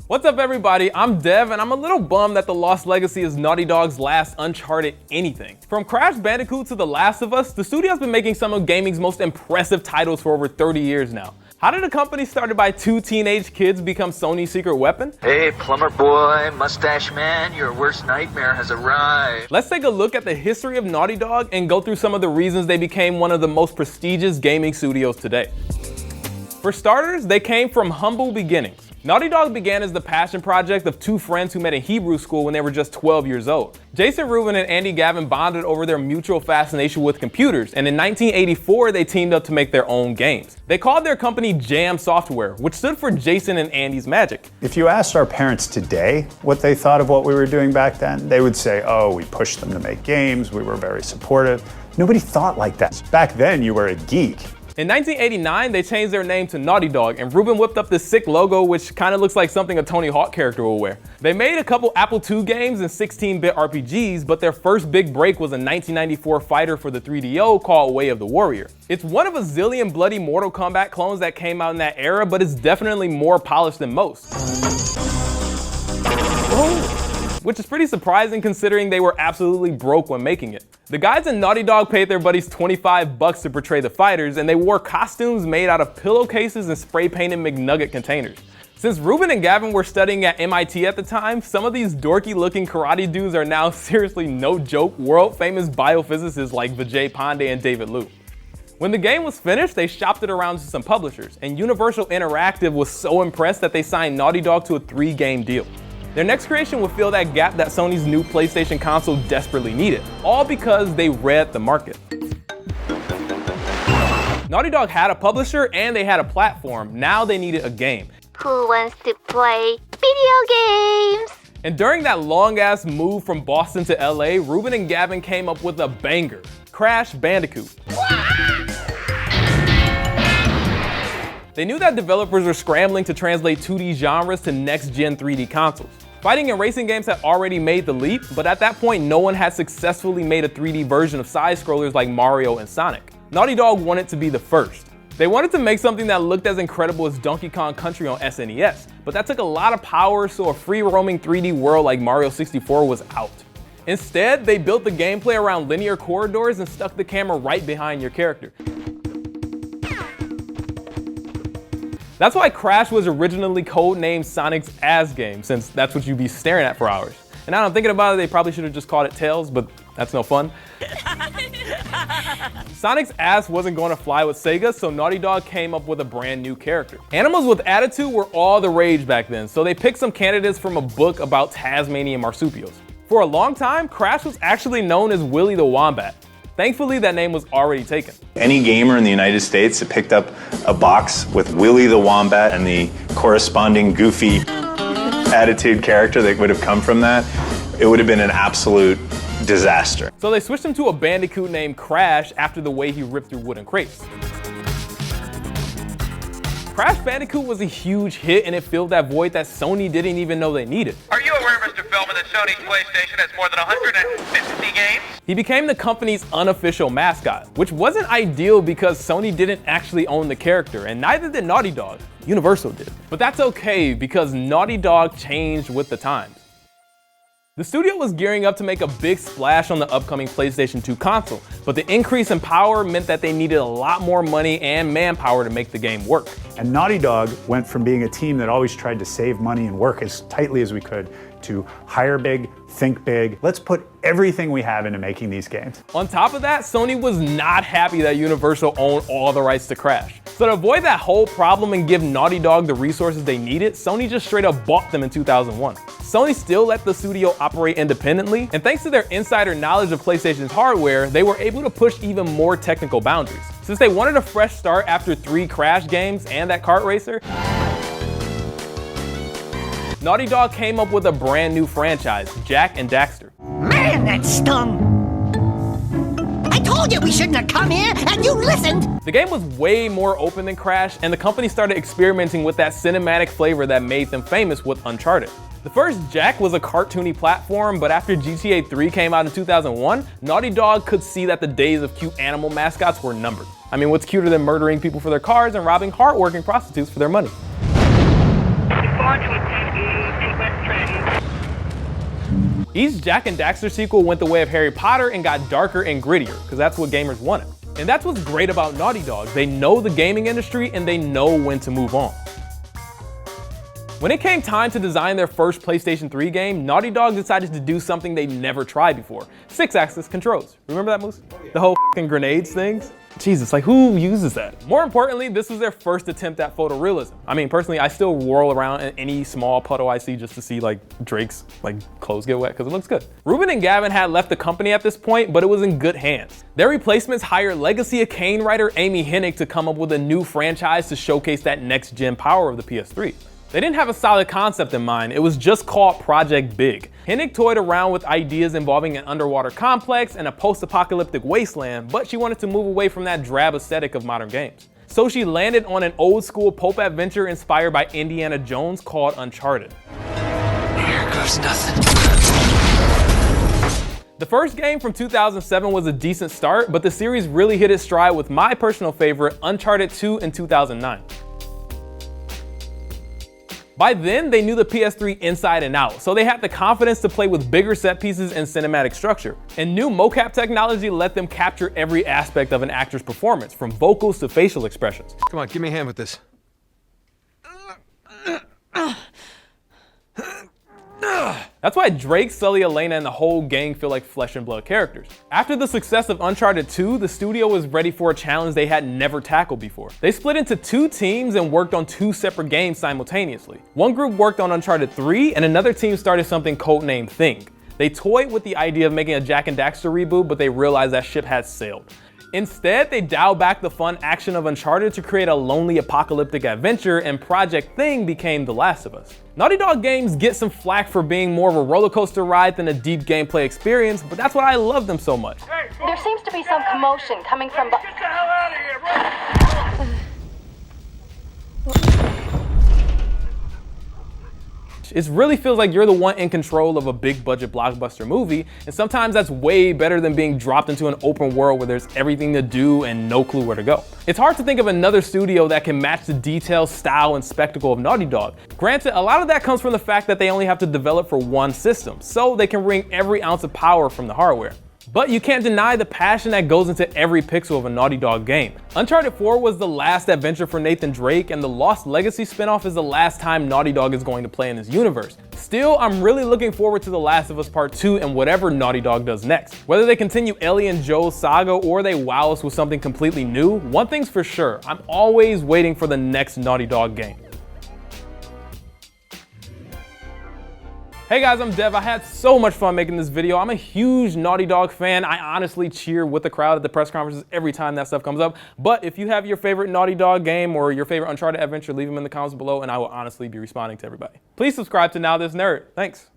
What's up everybody, I'm Dev and I'm a little bummed that the lost legacy is Naughty Dog's last Uncharted anything. From Crash Bandicoot to The Last of Us, the studio's been making some of gaming's most impressive titles for over 30 years now. How did a company started by two teenage kids become Sony's secret weapon? Hey plumber boy, mustache man, your worst nightmare has arrived. Let's take a look at the history of Naughty Dog and go through some of the reasons they became one of the most prestigious gaming studios today. For starters, they came from humble beginnings. Naughty Dog began as the passion project of two friends who met in Hebrew school when they were just 12 years old. Jason Rubin and Andy Gavin bonded over their mutual fascination with computers, and in 1984 they teamed up to make their own games. They called their company Jam Software, which stood for Jason and Andy's Magic. If you asked our parents today what they thought of what we were doing back then, they would say, oh, we pushed them to make games, we were very supportive. Nobody thought like that. Back then you were a geek. In 1989, they changed their name to Naughty Dog, and Rubin whipped up this sick logo which kind of looks like something a Tony Hawk character will wear. They made a couple Apple II games and 16-bit RPGs, but their first big break was a 1994 fighter for the 3DO called Way of the Warrior. It's one of a zillion bloody Mortal Kombat clones that came out in that era, but it's definitely more polished than most. Which is pretty surprising considering they were absolutely broke when making it. The guys in Naughty Dog paid their buddies $25 to portray the fighters, and they wore costumes made out of pillowcases and spray-painted McNugget containers. Since Rubin and Gavin were studying at MIT at the time, some of these dorky-looking karate dudes are now seriously no joke world-famous biophysicists like Vijay Pandey and David Liu. When the game was finished, they shopped it around to some publishers, and Universal Interactive was so impressed that they signed Naughty Dog to a 3-game deal. Their next creation would fill that gap that Sony's new PlayStation console desperately needed, all because they read the market. Naughty Dog had a publisher and they had a platform. Now they needed a game. Who wants to play video games? And during that long-ass move from Boston to LA, Rubin and Gavin came up with a banger, Crash Bandicoot. They knew that developers were scrambling to translate 2D genres to next-gen 3D consoles. Fighting and racing games had already made the leap, but at that point no one had successfully made a 3D version of side-scrollers like Mario and Sonic. Naughty Dog wanted to be the first. They wanted to make something that looked as incredible as Donkey Kong Country on SNES, but that took a lot of power, so a free-roaming 3D world like Mario 64 was out. Instead, they built the gameplay around linear corridors and stuck the camera right behind your character. That's why Crash was originally codenamed Sonic's ass game, since that's what you'd be staring at for hours. And now I'm thinking about it, they probably should have just called it Tails, but that's no fun. Sonic's ass wasn't going to fly with Sega, so Naughty Dog came up with a brand new character. Animals with attitude were all the rage back then, so they picked some candidates from a book about Tasmanian marsupials. For a long time, Crash was actually known as Willy the Wombat. Thankfully, that name was already taken. Any gamer in the United States that picked up a box with Willy the Wombat and the corresponding goofy attitude character that would have come from that, it would have been an absolute disaster. So they switched him to a Bandicoot named Crash after the way he ripped through wooden crates. Crash Bandicoot was a huge hit and it filled that void that Sony didn't even know they needed. Are you aware, Mr. Feldman, that Sony's PlayStation has more than 150 games? He became the company's unofficial mascot, which wasn't ideal because Sony didn't actually own the character, and neither did Naughty Dog. Universal did. But that's okay because Naughty Dog changed with the times. The studio was gearing up to make a big splash on the upcoming PlayStation 2 console, but the increase in power meant that they needed a lot more money and manpower to make the game work. And Naughty Dog went from being a team that always tried to save money and work as tightly as we could to hire big, think big. Let's put everything we have into making these games. On top of that, Sony was not happy that Universal owned all the rights to Crash. So to avoid that whole problem and give Naughty Dog the resources they needed, Sony just straight up bought them in 2001. Sony still let the studio operate independently, and thanks to their insider knowledge of PlayStation's hardware, they were able to push even more technical boundaries. Since they wanted a fresh start after 3 Crash games and that kart racer, Naughty Dog came up with a brand new franchise, Jak and Daxter. Man, that stung! I told you we shouldn't have come here, and you listened! The game was way more open than Crash, and the company started experimenting with that cinematic flavor that made them famous with Uncharted. The first Jak was a cartoony platform, but after GTA 3 came out in 2001, Naughty Dog could see that the days of cute animal mascots were numbered. I mean, what's cuter than murdering people for their cars and robbing hardworking prostitutes for their money? Each Jak and Daxter sequel went the way of Harry Potter and got darker and grittier, because that's what gamers wanted. And that's what's great about Naughty Dog. They know the gaming industry and they know when to move on. When it came time to design their first PlayStation 3 game, Naughty Dog decided to do something they never tried before. 6-axis controls. Remember that, Moose? The whole f***ing grenades things? Jesus, like who uses that? More importantly, this was their first attempt at photorealism. I mean, personally, I still whirl around in any small puddle I see just to see like Drake's like clothes get wet because it looks good. Ruben and Gavin had left the company at this point, but it was in good hands. Their replacements hired Legacy of Kain writer Amy Hennig to come up with a new franchise to showcase that next-gen power of the PS3. They didn't have a solid concept in mind, it was just called Project Big. Hennig toyed around with ideas involving an underwater complex and a post-apocalyptic wasteland, but she wanted to move away from that drab aesthetic of modern games. So she landed on an old-school pulp adventure inspired by Indiana Jones called Uncharted. Here goes nothing. The first game from 2007 was a decent start, but the series really hit its stride with my personal favorite, Uncharted 2 in 2009. By then, they knew the PS3 inside and out, so they had the confidence to play with bigger set pieces and cinematic structure. And new mocap technology let them capture every aspect of an actor's performance, from vocals to facial expressions. Come on, give me a hand with this. That's why Drake, Sully, Elena, and the whole gang feel like flesh and blood characters. After the success of Uncharted 2, the studio was ready for a challenge they had never tackled before. They split into 2 teams and worked on 2 separate games simultaneously. One group worked on Uncharted 3, and another team started something codenamed Thing. They toyed with the idea of making a Jak and Daxter reboot, but they realized that ship had sailed. Instead, they dialed back the fun action of Uncharted to create a lonely apocalyptic adventure, and Project Thing became The Last of Us. Naughty Dog games get some flack for being more of a roller coaster ride than a deep gameplay experience, but that's why I love them so much. There seems to be some commotion coming from Get the hell out of here, bro! It really feels like you're the one in control of a big budget blockbuster movie, and sometimes that's way better than being dropped into an open world where there's everything to do and no clue where to go. It's hard to think of another studio that can match the detail, style, and spectacle of Naughty Dog. Granted, a lot of that comes from the fact that they only have to develop for one system, so they can wring every ounce of power from the hardware. But you can't deny the passion that goes into every pixel of a Naughty Dog game. Uncharted 4 was the last adventure for Nathan Drake, and the Lost Legacy spinoff is the last time Naughty Dog is going to play in this universe. Still, I'm really looking forward to The Last of Us Part 2 and whatever Naughty Dog does next. Whether they continue Ellie and Joel's saga or they wow us with something completely new, one thing's for sure, I'm always waiting for the next Naughty Dog game. Hey guys, I'm Dev. I had so much fun making this video. I'm a huge Naughty Dog fan. I honestly cheer with the crowd at the press conferences every time that stuff comes up. But if you have your favorite Naughty Dog game or your favorite Uncharted adventure, leave them in the comments below and I will honestly be responding to everybody. Please subscribe to Now This Nerd. Thanks.